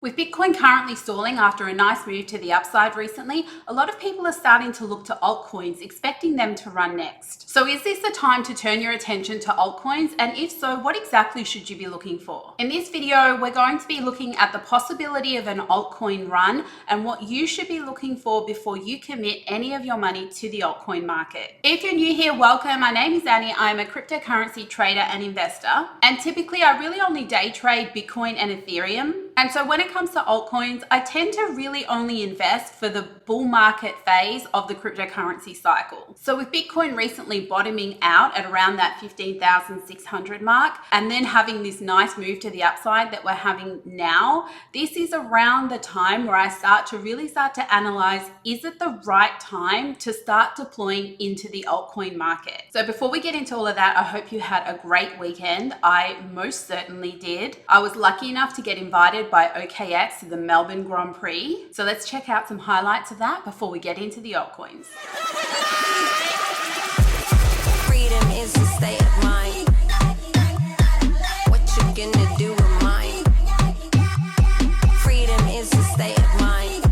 With Bitcoin currently stalling after a nice move to the upside recently, a lot of people are starting to look to altcoins, expecting them to run next. So is this the time to turn your attention to altcoins? And if so, what exactly should you be looking for? In this video, we're going to be looking at the possibility of an altcoin run and what you should be looking for before you commit any of your money to the altcoin market. If you're new here, welcome. My name is Annie. I'm a cryptocurrency trader and investor. And typically I really only day trade Bitcoin and Ethereum. And so when it comes to altcoins, I tend to really only invest for the bull market phase of the cryptocurrency cycle. So with Bitcoin recently bottoming out at around that 15,600 mark and then having this nice move to the upside that we're having now, this is around the time where I start to analyze, is it the right time to start deploying into the altcoin market? So before we get into all of that, I hope you had a great weekend. I most certainly did. I was lucky enough to get invited by OKX to the Melbourne Grand Prix. So let's check out some highlights of that before we get into the altcoins. Freedom is a state of mind. What you gonna do with mine? Freedom is a state of mind.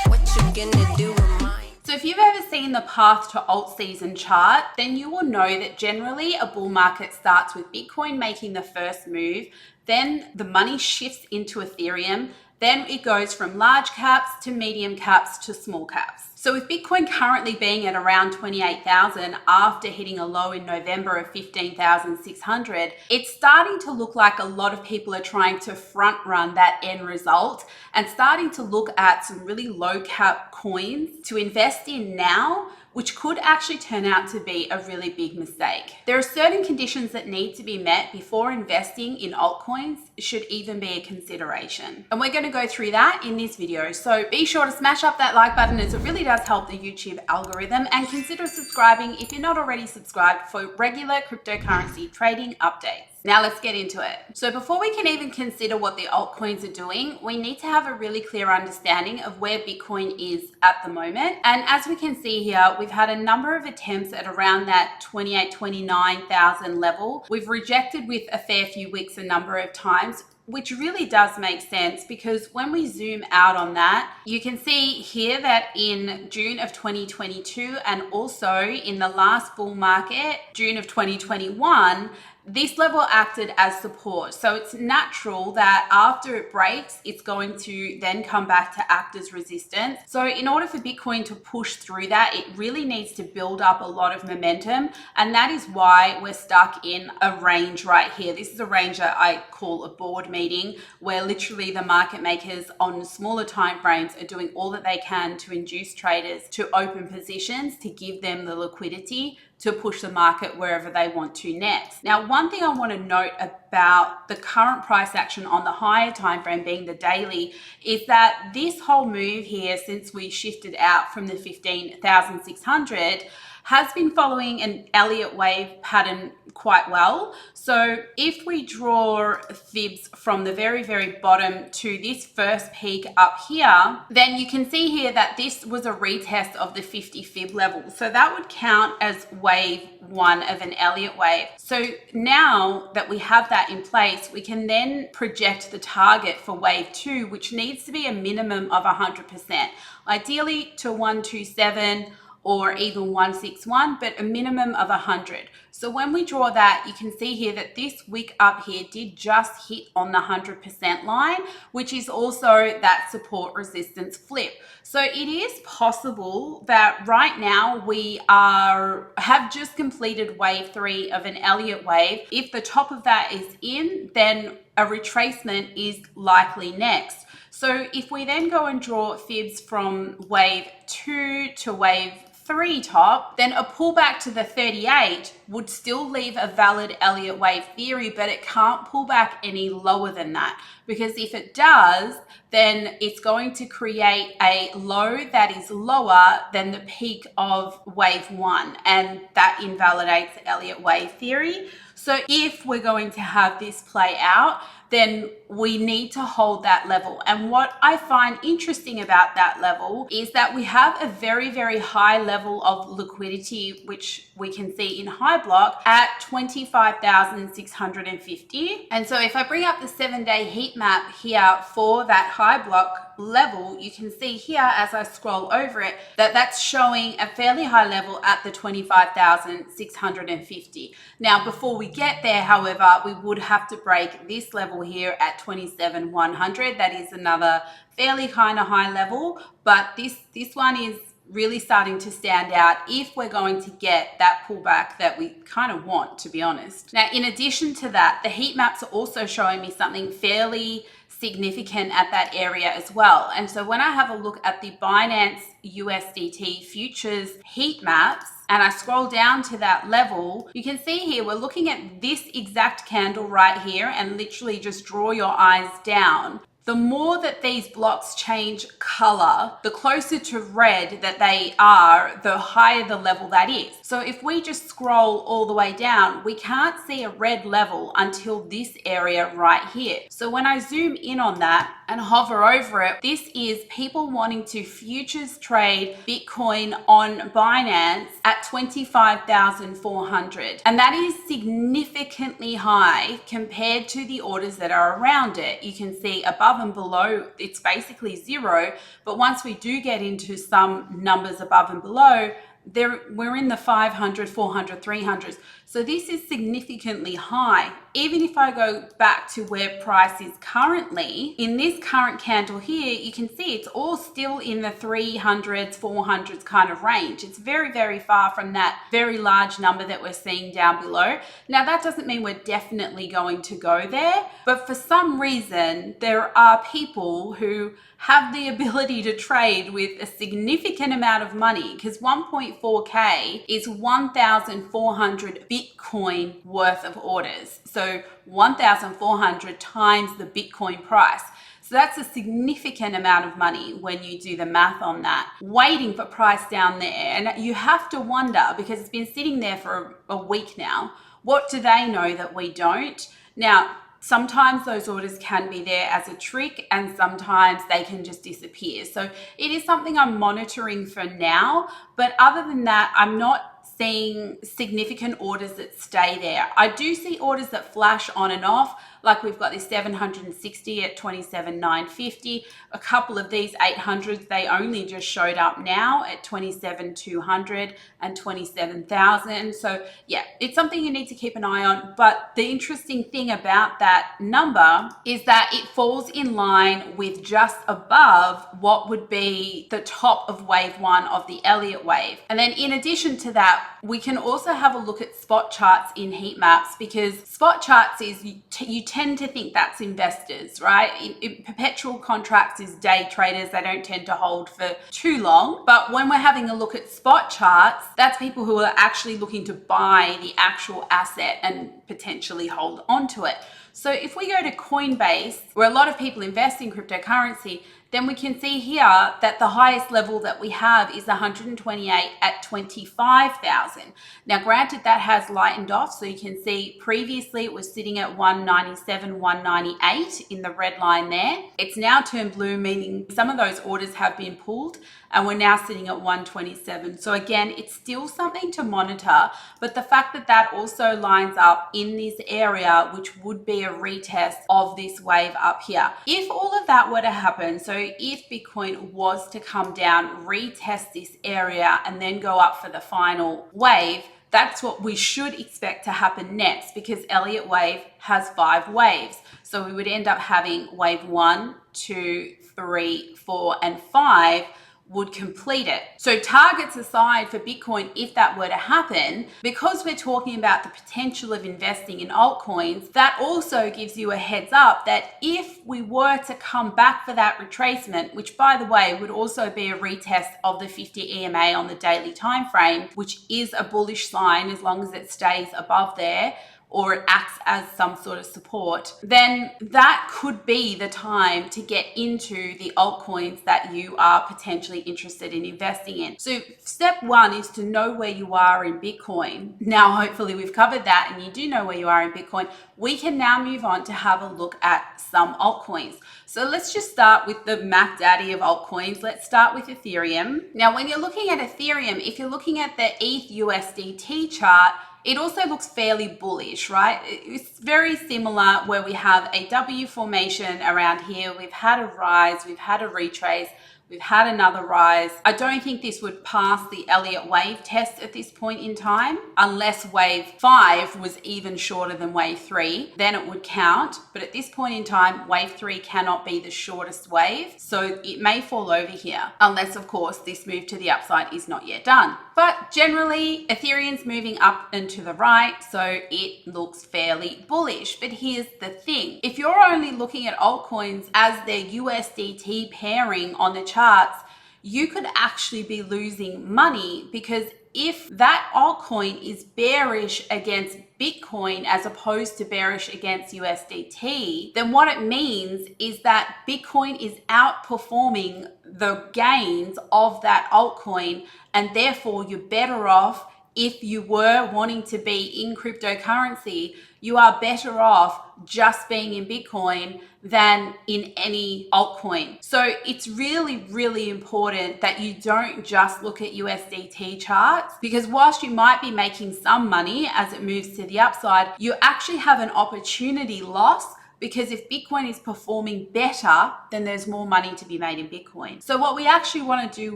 What you gonna do with mine? So if you've ever seen the path to alt season chart, then you will know that generally a bull market starts with Bitcoin making the first move. Then the money shifts into Ethereum. Then it goes from large caps to medium caps to small caps. So with Bitcoin currently being at around 28,000 after hitting a low in November of 15,600, it's starting to look like a lot of people are trying to front run that end result and starting to look at some really low cap coins to invest in now, which could actually turn out to be a really big mistake. There are certain conditions that need to be met before investing in altcoins should even be a consideration. And we're going to go through that in this video. So be sure to smash up that like button as it really does help the YouTube algorithm, and consider subscribing if you're not already subscribed for regular cryptocurrency trading updates. Now let's get into it. So before we can even consider what the altcoins are doing, we need to have a really clear understanding of where Bitcoin is at the moment. And as we can see here, we've had a number of attempts at around that 28,000, 29,000 level. We've rejected with a fair few wicks a number of times, which really does make sense because when we zoom out on that, you can see here that in June of 2022 and also in the last bull market, June of 2021, this level acted as support. So it's natural that after it breaks, it's going to then come back to act as resistance. So in order for Bitcoin to push through that, it really needs to build up a lot of momentum. And that is why we're stuck in a range right here. This is a range that I call a board meeting, where literally the market makers on smaller time frames are doing all that they can to induce traders to open positions to give them the liquidity to push the market wherever they want to next. Now, one thing I want to note about the current price action on the higher time frame being the daily is that this whole move here since we shifted out from the 15,600 has been following an Elliott wave pattern quite well. So if we draw fibs from the very, very bottom to this first peak up here, then you can see here that this was a retest of the 50 fib level. So that would count as wave one of an Elliott wave. So now that we have that in place, we can then project the target for wave two, which needs to be a minimum of 100%, ideally to 127 or even 161, but a minimum of 100. So when we draw that, you can see here that this wick up here did just hit on the 100% line, which is also that support resistance flip. So it is possible that right now we have just completed wave three of an Elliott wave. If the top of that is in, then a retracement is likely next. So if we then go and draw fibs from wave two to wave three top, then a pullback to the 38 would still leave a valid Elliott wave theory, but it can't pull back any lower than that, because if it does, then it's going to create a low that is lower than the peak of wave one, and that invalidates Elliott wave theory. So if we're going to have this play out, then we need to hold that level. And what I find interesting about that level is that we have a very, very high level of liquidity, which we can see in high block at 25,650. And so if I bring up the 7-day heat map here for that high block level, you can see here as I scroll over it that that's showing a fairly high level at the 25,650. Now, before we get there, however, we would have to break this level here at 27,100. That is another fairly kind of high level, but this one is really starting to stand out if we're going to get that pullback that we kind of want, to be honest. Now, in addition to that, the heat maps are also showing me something fairly significant at that area as well. And so when I have a look at the Binance USDT futures heat maps, and I scroll down to that level, you can see here, we're looking at this exact candle right here, and literally just draw your eyes down. The more that these blocks change color, the closer to red that they are, the higher the level that is. So if we just scroll all the way down, we can't see a red level until this area right here. So when I zoom in on that and hover over it, this is people wanting to futures trade Bitcoin on Binance at 25,400. And that is significantly high compared to the orders that are around it. You can see above and below, it's basically zero. But once we do get into some numbers above and below, we're in the 500, 400, 300s. So this is significantly high. Even if I go back to where price is currently, in this current candle here, you can see it's all still in the 300s, 400s kind of range. It's very, very far from that very large number that we're seeing down below. Now, that doesn't mean we're definitely going to go there, but for some reason, there are people who have the ability to trade with a significant amount of money, because 1.4K is 1,400 Bitcoin worth of orders. So 1,400 times the Bitcoin price. So that's a significant amount of money when you do the math on that, waiting for price down there. And you have to wonder, because it's been sitting there for a week now, what do they know that we don't? Now, sometimes those orders can be there as a trick, and sometimes they can just disappear. So it is something I'm monitoring for now. But other than that, I'm not seeing significant orders that stay there. I do see orders that flash on and off, like we've got this 760 at 27,950. A couple of these 800s, they only just showed up now at 27,200 and 27,000. So yeah, it's something you need to keep an eye on. But the interesting thing about that number is that it falls in line with just above what would be the top of wave one of the Elliott wave. And then in addition to that, we can also have a look at spot charts in heat maps, because spot charts is you tend to think that's investors, right? In perpetual contracts is day traders. They don't tend to hold for too long. But when we're having a look at spot charts, that's people who are actually looking to buy the actual asset and potentially hold onto it. So if we go to Coinbase, where a lot of people invest in cryptocurrency, then we can see here that the highest level that we have is 128 at 25,000. Now, granted, that has lightened off. So you can see previously it was sitting at 197, 198 in the red line there. It's now turned blue, meaning some of those orders have been pulled, and we're now sitting at 127. So again, it's still something to monitor, but the fact that that also lines up in this area, which would be a retest of this wave up here. If all of that were to happen, so if Bitcoin was to come down, retest this area, and then go up for the final wave, that's what we should expect to happen next, because Elliott wave has 5 waves. So we would end up having wave 1, 2, 3, 4, and 5 would complete it. So targets aside for Bitcoin, if that were to happen, because we're talking about the potential of investing in altcoins, that also gives you a heads up that if we were to come back for that retracement, which by the way would also be a retest of the 50 EMA on the daily time frame, which is a bullish sign as long as it stays above there, or it acts as some sort of support, then that could be the time to get into the altcoins that you are potentially interested in investing in. So step one is to know where you are in Bitcoin. Now, hopefully we've covered that and you do know where you are in Bitcoin. We can now move on to have a look at some altcoins. So let's just start with the Mac Daddy of altcoins. Let's start with Ethereum. Now, when you're looking at Ethereum, if you're looking at the ETH USDT chart, it also looks fairly bullish, right? It's very similar where we have a W formation around here. We've had a rise, we've had a retrace, we've had another rise. I don't think this would pass the Elliott wave test at this point in time, unless wave 5 was even shorter than wave 3, then it would count. But at this point in time, wave 3 cannot be the shortest wave, so it may fall over here, unless of course this move to the upside is not yet done. But generally, Ethereum's moving up and to the right, so it looks fairly bullish. But here's the thing. If you're only looking at altcoins as their USDT pairing on the charts, you could actually be losing money, because if that altcoin is bearish against Bitcoin as opposed to bearish against USDT, then what it means is that Bitcoin is outperforming the gains of that altcoin, and therefore you're better off. If you were wanting to be in cryptocurrency, you are better off just being in Bitcoin than in any altcoin. So it's really, really important that you don't just look at USDT charts, because whilst you might be making some money as it moves to the upside, you actually have an opportunity loss, because if Bitcoin is performing better, then there's more money to be made in Bitcoin. So what we actually want to do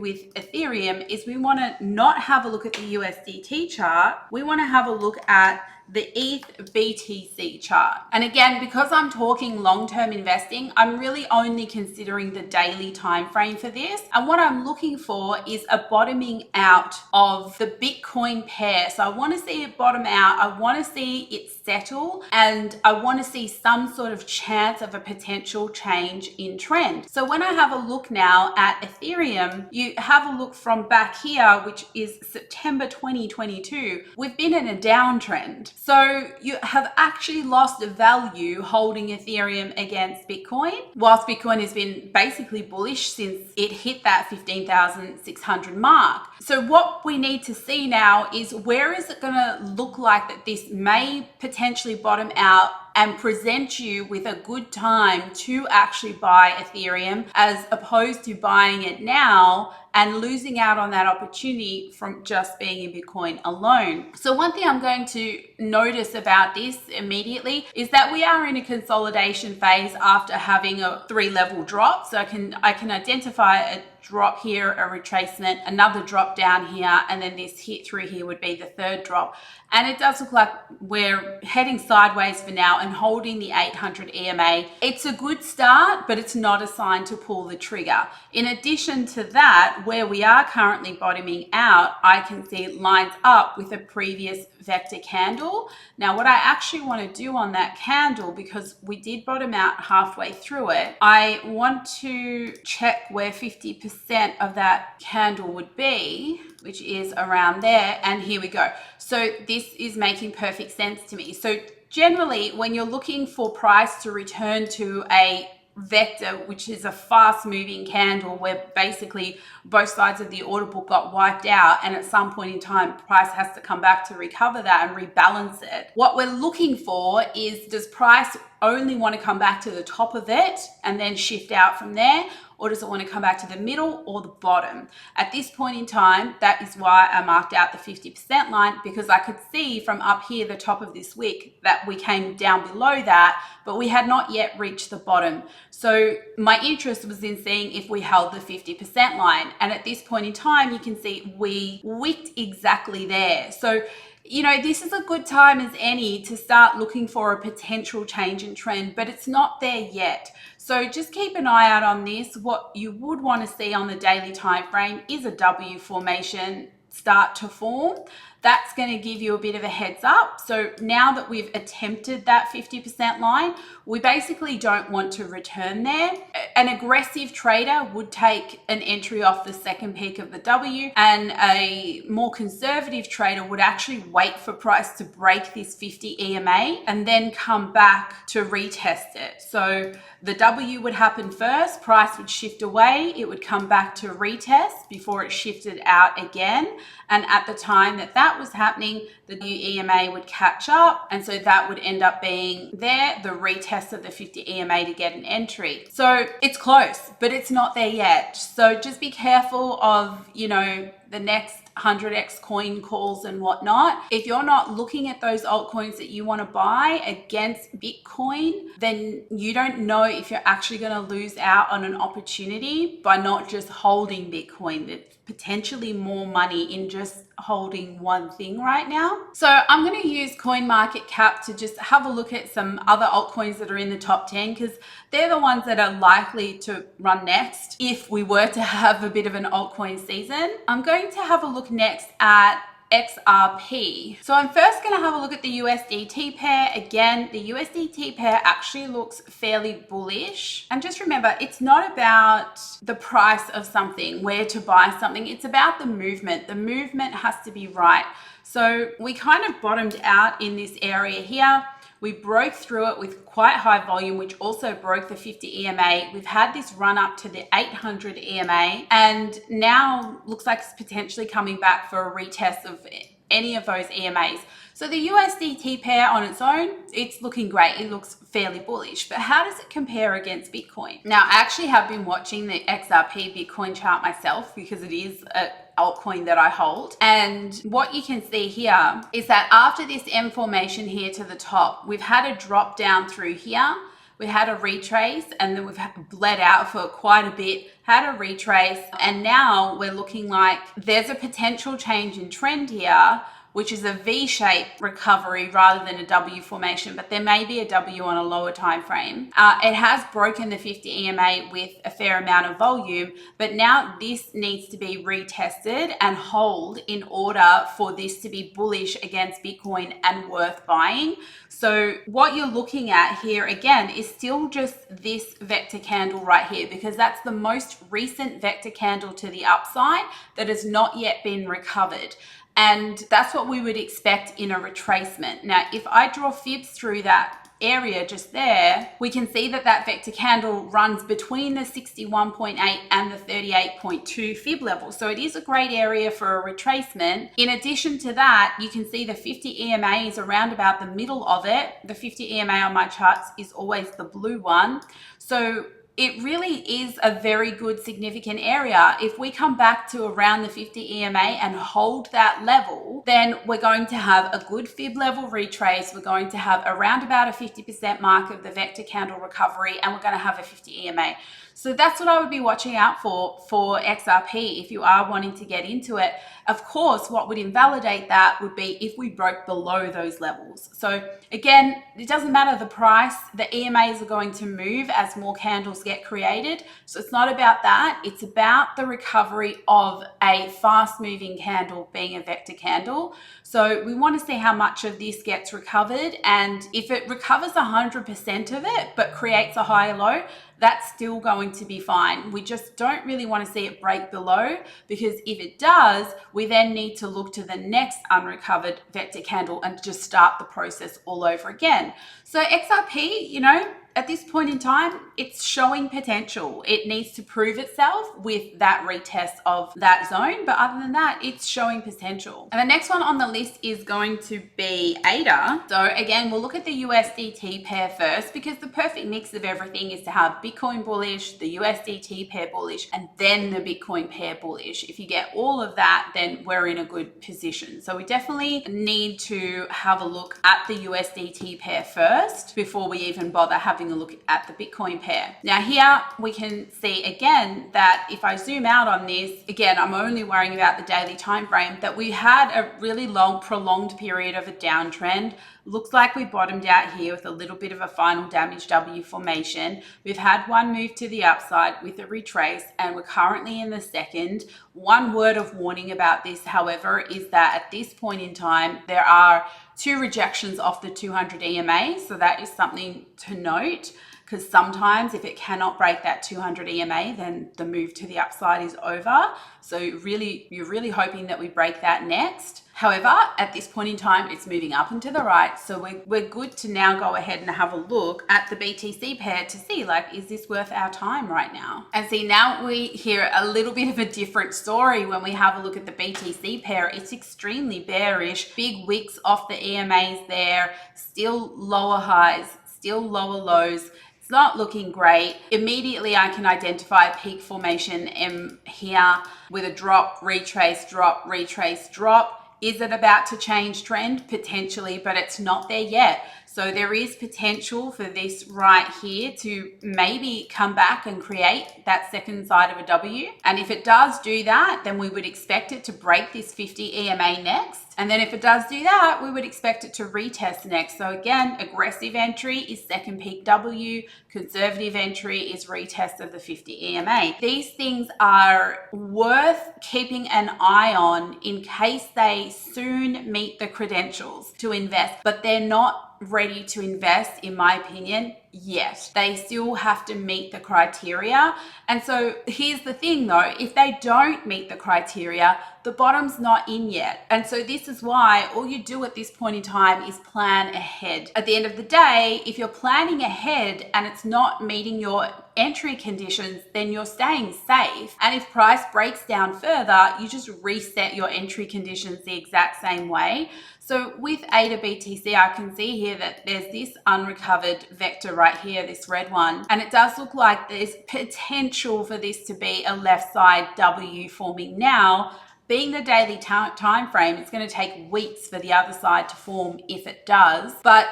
with Ethereum is we want to not have a look at the USDT chart. We want to have a look at the ETH BTC chart. And again, because I'm talking long-term investing, I'm really only considering the daily time frame for this. And what I'm looking for is a bottoming out of the Bitcoin pair. So I want to see it bottom out. I want to see it settle, and I want to see some sort of chance of a potential change in trend. So when I have a look now at Ethereum, you have a look from back here, which is September 2022, we've been in a downtrend. So you have actually lost value holding Ethereum against Bitcoin, whilst Bitcoin has been basically bullish since it hit that 15,600 mark. So what we need to see now is, where is it going to look like that this may potentially bottom out and present you with a good time to actually buy Ethereum, as opposed to buying it now and losing out on that opportunity from just being in Bitcoin alone. So one thing I'm going to notice about this immediately is that we are in a consolidation phase after having a 3-level drop. So I can identify a drop here, a retracement, another drop down here, and then this hit through here would be the 3rd drop. And it does look like we're heading sideways for now and holding the 800 EMA. It's a good start, but it's not a sign to pull the trigger. In addition to that, where we are currently bottoming out, I can see it lines up with a previous vector candle. Now, what I actually want to do on that candle, because we did bottom out halfway through it, I want to check where 50% of that candle would be, which is around there. And here we go. So this is making perfect sense to me. So generally, when you're looking for price to return to a vector, which is a fast moving candle where basically both sides of the order book got wiped out, and at some point in time price has to come back to recover that and rebalance it, what we're looking for is, does price only want to come back to the top of it and then shift out from there, or does it want to come back to the middle or the bottom? At this point in time, that is why I marked out the 50% line, because I could see from up here, the top of this wick, that we came down below that, but we had not yet reached the bottom. So my interest was in seeing if we held the 50% line. And at this point in time, you can see we wicked exactly there. So, you know, this is a good time as any to start looking for a potential change in trend, but it's not there yet. So just keep an eye out on this. What you would want to see on the daily time frame is a W formation start to form. that's going to give you a bit of a heads up. So now that we've attempted that 50% line, we basically don't want to return there. An aggressive trader would take an entry off the second peak of the W, and a more conservative trader would actually wait for price to break this 50 EMA and then come back to retest it. So the W would happen first, price would shift away, it would come back to retest before it shifted out again. And at the time that that was happening, the new EMA would catch up. And so that would end up being there, the retest of the 50 EMA to get an entry. So it's close, but it's not there yet. So just be careful of, you know, the next 100x coin calls and whatnot. If you're not looking at those altcoins that you want to buy against Bitcoin, then you don't know if you're actually going to lose out on an opportunity by not just holding Bitcoin. There's potentially more money in just holding one thing right now. So I'm going to use CoinMarketCap to just have a look at some other altcoins that are in the top 10, because they're the ones that are likely to run next if we were to have a bit of an altcoin season. I'm going to have a look next at XRP. So I'm first going to have a look at the USDT pair. Again, the USDT pair actually looks fairly bullish. And just remember, it's not about the price of something, where to buy something. It's about the movement. The movement has to be right. So we kind of bottomed out in this area here. We broke through it with quite high volume, which also broke the 50 EMA. We've had this run up to the 800 EMA, and now looks like it's potentially coming back for a retest of any of those EMAs. So the USDT pair on its own, it's looking great. It looks fairly bullish, but how does it compare against Bitcoin? Now, I actually have been watching the XRP Bitcoin chart myself because it is a altcoin that I hold. And what you can see here is that after this M formation here to the top, we've had a drop down through here. We had a retrace, and then we've bled out for quite a bit, had a retrace, and now we're looking like there's a potential change in trend here, which is a V-shaped recovery rather than a W formation, but there may be a W on a lower time frame. It has broken the 50 EMA with a fair amount of volume, but now this needs to be retested and hold in order for this to be bullish against Bitcoin and worth buying. So what you're looking at here again is still just this vector candle right here, because that's the most recent vector candle to the upside that has not yet been recovered. And that's what we would expect in a retracement. Now, if I draw fibs through that area just there, we can see that that vector candle runs between the 61.8 and the 38.2 fib level. So it is a great area for a retracement. In addition to that, you can see the 50 EMA is around about the middle of it. The 50 EMA on my charts is always the blue one. So it really is a very good significant area. If we come back to around the 50 EMA and hold that level, then we're going to have a good fib level retrace. We're going to have around about a 50% mark of the vector candle recovery, and we're going to have a 50 EMA. So that's what I would be watching out for XRP if you are wanting to get into it. Of course, what would invalidate that would be if we broke below those levels. So again, it doesn't matter the price, the EMAs are going to move as more candles get created. So it's not about that. It's about the recovery of a fast moving candle being a vector candle. So we want to see how much of this gets recovered. And if it recovers 100% of it, but creates a higher low, that's still going to be fine. We just don't really want to see it break below, because if it does, we then need to look to the next unrecovered vector candle and just start the process all over again. So XRP, you know, at this point in time, it's showing potential. It needs to prove itself with that retest of that zone. But other than that, it's showing potential. And the next one on the list is going to be ADA. So again, we'll look at the USDT pair first, because the perfect mix of everything is to have Bitcoin bullish, the USDT pair bullish, and then the Bitcoin pair bullish. If you get all of that, then we're in a good position. So we definitely need to have a look at the USDT pair first before we even bother having a look at the Bitcoin pair. Now here we can see again that if I zoom out on this, again, I'm only worrying about the daily time frame, that we had a really long prolonged period of a downtrend Looks like we bottomed out here with a little bit of a final damage W formation. We've had one move to the upside with a retrace, and we're currently in the second. One word of warning about this, however, is that at this point in time, there are 2 rejections off the 200 EMA. So that is something to note, because sometimes if it cannot break that 200 EMA, then the move to the upside is over. So you're really hoping that we break that next. However, at this point in time, it's moving up and to the right. So we're good to now go ahead and have a look at the BTC pair to see, like, is this worth our time right now? And see, now we hear a little bit of a different story when we have a look at the BTC pair. It's extremely bearish, big wicks off the EMAs there, still lower highs, still lower lows. It's not looking great. Immediately I can identify a peak formation M here with a drop, retrace, drop, retrace, drop. Is it about to change trend? Potentially, but it's not there yet. So there is potential for this right here to maybe come back and create that second side of a W. And if it does do that, then we would expect it to break this 50 EMA next. And then if it does do that, we would expect it to retest next. So again, aggressive entry is second peak W, conservative entry is retest of the 50 EMA. These things are worth keeping an eye on in case they soon meet the credentials to invest, but they're not ready to invest, in my opinion, yet. They still have to meet the criteria. And so here's the thing though, if they don't meet the criteria, the bottom's not in yet. And so this is why all you do at this point in time is plan ahead. At the end of the day, if you're planning ahead and it's not meeting your entry conditions, then you're staying safe. And if price breaks down further, you just reset your entry conditions the exact same way. So with ADA BTC, I can see here that there's this unrecovered vector right here, this red one. And it does look like there's potential for this to be a left side W forming now. Being the daily time frame, it's going to take weeks for the other side to form if it does. But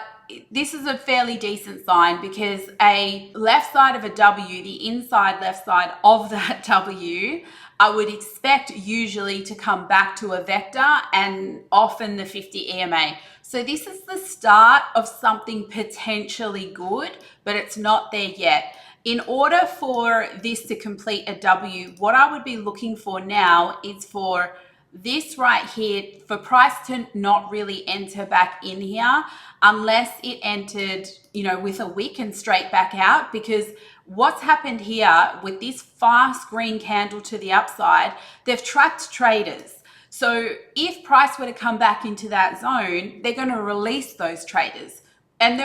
this is a fairly decent sign because a left side of a W, the inside left side of that W, I would expect usually to come back to a vector and often the 50 EMA. So this is the start of something potentially good, but it's not there yet. In order for this to complete a W, what I would be looking for now is for this right here, for price to not really enter back in here unless it entered, with a wick and straight back out, because what's happened here with this fast green candle to the upside, they've trapped traders. So if price were to come back into that zone, they're going to release those traders. And the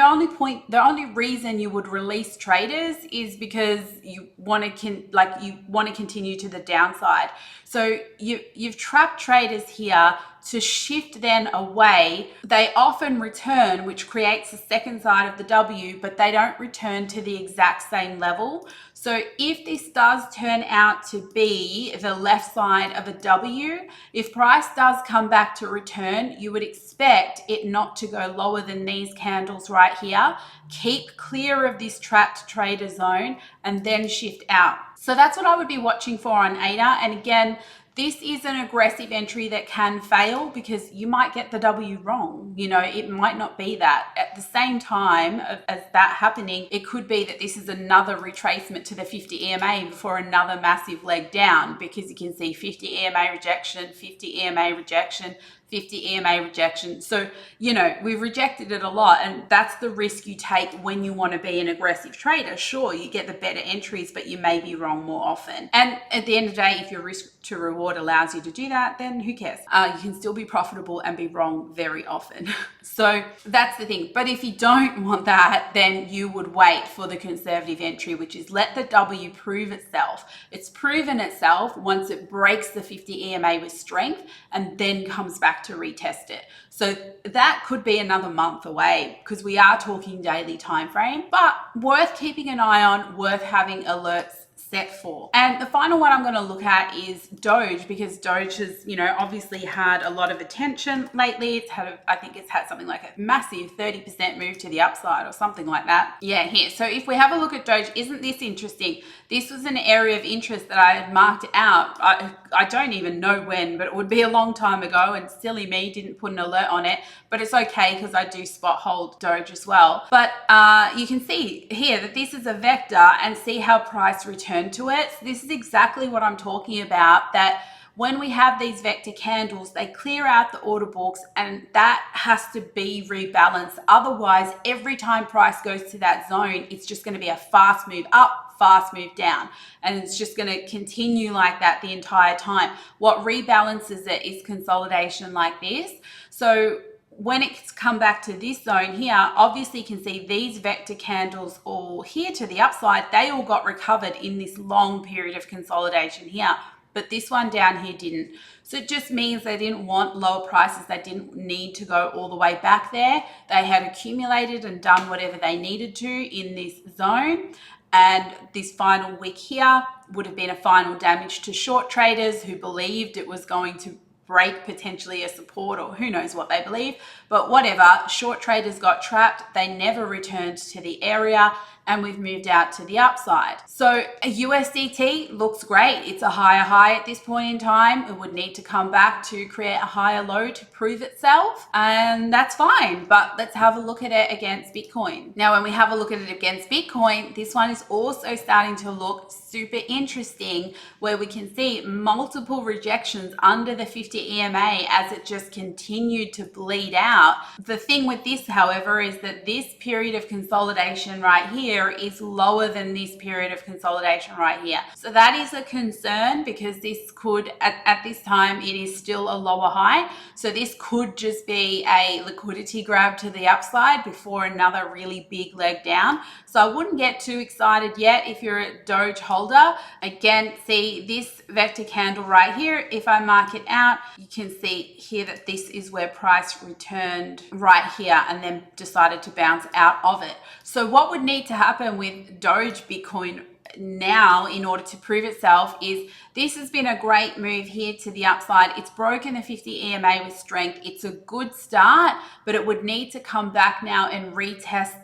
only reason you would release traders is because you want to continue to the downside. So you've trapped traders here to shift then away. They often return, which creates a second side of the W, but they don't return to the exact same level. So if this does turn out to be the left side of a W, if price does come back to return, you would expect it not to go lower than these candles right here. Keep clear of this trapped trader zone and then shift out. So that's what I would be watching for on ADA. And again, this is an aggressive entry that can fail because you might get the W wrong. It might not be that. At the same time as that happening, it could be that this is another retracement to the 50 EMA before another massive leg down, because you can see 50 EMA rejection, 50 EMA rejection, 50 EMA rejection. So, we've rejected it a lot, and that's the risk you take when you want to be an aggressive trader. Sure, you get the better entries, but you may be wrong more often. And at the end of the day, if your risk to reward allows you to do that, then who cares? You can still be profitable and be wrong very often. So that's the thing. But if you don't want that, then you would wait for the conservative entry, which is let the W prove itself. It's proven itself once it breaks the 50 EMA with strength and then comes back to retest it. So that could be another month away because we are talking daily time frame, but worth keeping an eye on, worth having alerts set for. And the final one I'm going to look at is Doge, because Doge has, obviously had a lot of attention lately. I think it's had something like a massive 30% move to the upside or something like that. Yeah, here. So if we have a look at Doge, isn't this interesting? This was an area of interest that I had marked out. I don't even know when, but it would be a long time ago, and silly me didn't put an alert on it, but it's okay because I do spot hold Doge as well. But you can see here that this is a vector, and see how price returned to it. So this is exactly what I'm talking about, that when we have these vector candles, they clear out the order books, and that has to be rebalanced. Otherwise, every time price goes to that zone, it's just going to be a fast move up, fast move down, and it's just going to continue like that the entire time. What rebalances it is consolidation like this. So when it's come back to this zone here, obviously you can see these vector candles all here to the upside, they all got recovered in this long period of consolidation here. But this one down here didn't. So it just means they didn't want lower prices. They didn't need to go all the way back there. They had accumulated and done whatever they needed to in this zone. And this final wick here would have been a final damage to short traders who believed it was going to break potentially a support, or who knows what they believe. But whatever, short traders got trapped. They never returned to the area, and we've moved out to the upside. So a USDT looks great. It's a higher high at this point in time. It would need to come back to create a higher low to prove itself, and that's fine. But let's have a look at it against Bitcoin. Now, when we have a look at it against Bitcoin, this one is also starting to look super interesting, where we can see multiple rejections under the 50 EMA as it just continued to bleed out. The thing with this, however, is that this period of consolidation right here is lower than this period of consolidation right here. So that is a concern, because this could, at this time, it is still a lower high. So this could just be a liquidity grab to the upside before another really big leg down. So I wouldn't get too excited yet if you're a Doge holder. Again, see this vector candle right here. If I mark it out, you can see here that this is where price returned right here and then decided to bounce out of it. So what would need to happen with Doge Bitcoin now in order to prove itself is this has been a great move here to the upside. It's broken the 50 EMA with strength. It's a good start, but it would need to come back now and retest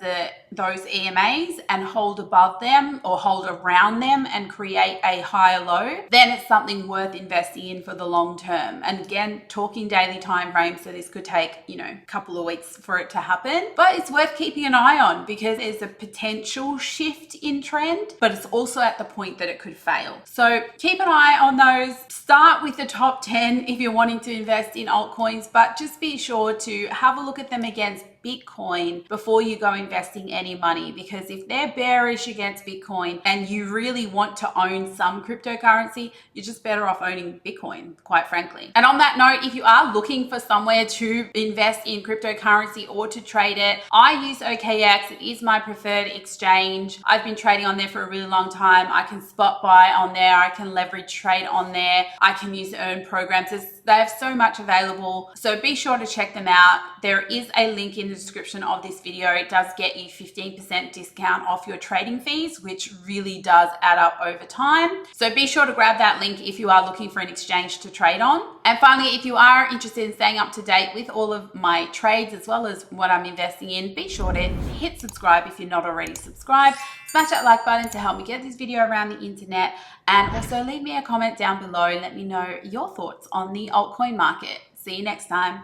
those EMAs and hold above them or hold around them and create a higher low. Then it's something worth investing in for the long term. And again, talking daily time frames, so this could take, a couple of weeks for it to happen, but it's worth keeping an eye on because there's a potential shift in trend, but it's also at the point that it could fail. So keep an eye on those. Start with the top 10 if you're wanting to invest in altcoins, but just be sure to have a look at them against Bitcoin before you go investing any money, because if they're bearish against Bitcoin and you really want to own some cryptocurrency, you're just better off owning Bitcoin, quite frankly. And on that note, if you are looking for somewhere to invest in cryptocurrency or to trade it, I use OKX. It is my preferred exchange. I've been trading on there for a really long time. I can spot buy on there. I can leverage trade on there. I can use earn programs. They have so much available. So be sure to check them out. There is a link in the description of this video. It does get you 15% discount off your trading fees, which really does add up over time. So be sure to grab that link if you are looking for an exchange to trade on. And finally, if you are interested in staying up to date with all of my trades as well as what I'm investing in, be sure to hit subscribe if you're not already subscribed. Smash that like button to help me get this video around the internet, and also leave me a comment down below and let me know your thoughts on the altcoin market. See you next time.